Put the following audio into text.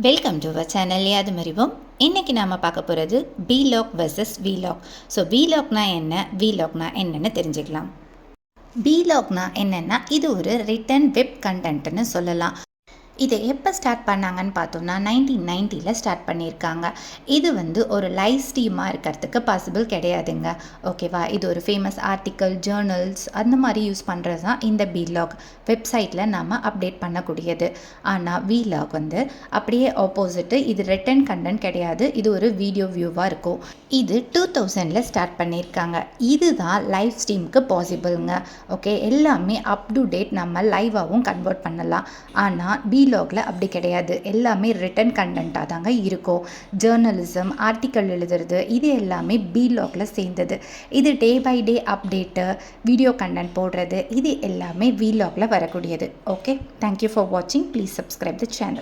Welcome to our channel யாதுமறிவோம். இன்றைக்கி நாம் பார்க்க போகிறது பிலாக் வெர்சஸ் விலாக். ஸோ பிலாக்னா என்ன, விலாக்னா என்னென்னு தெரிஞ்சுக்கலாம். பிலாக்னா என்னென்னா இது ஒரு ரிட்டன் வெப் கண்டென்ட்னு சொல்லலாம். இதை எப்போ ஸ்டார்ட் பண்ணாங்கன்னு பார்த்தோம்னா 1990 ஸ்டார்ட் பண்ணியிருக்காங்க. இது ஒரு லைவ் ஸ்ட்ரீமாக இருக்கிறதுக்கு பாசிபிள் கிடையாதுங்க. ஓகேவா, இது ஒரு ஃபேமஸ் ஆர்டிக்கல், ஜேர்னல்ஸ் அந்த மாதிரி யூஸ் பண்ணுறது தான் இந்த பிலாக். வெப்சைட்டில் நாம் அப்டேட் பண்ணக்கூடியது. ஆனால் விலாக் அப்படியே ஆப்போசிட்டு, இது ரிட்டன் கண்டென்ட் கிடையாது, இது ஒரு வீடியோ வியூவாக இருக்கும். இது 2000 ஸ்டார்ட் பண்ணியிருக்காங்க. இதுதான் லைவ் ஸ்ட்ரீமுக்கு பாசிபிளுங்க. ஓகே, எல்லாமே அப் டு டேட் நம்ம லைவாகவும் கன்வெர்ட் பண்ணலாம். ஆனால் விலாகில் அப்படி கிடையாது, எல்லாமே ரிட்டன் கண்டென்ட்டாக தாங்க இருக்கும். ஜேர்னலிசம், ஆர்டிக்கல் எழுதுறது, இது எல்லாமே விலாகில் சேர்ந்தது. இது day by day update, video content போடுறது, இது எல்லாமே விலாகில் வரக்கூடியது. ஓகே, தேங்க்யூ ஃபார் வாட்சிங். Please subscribe the channel.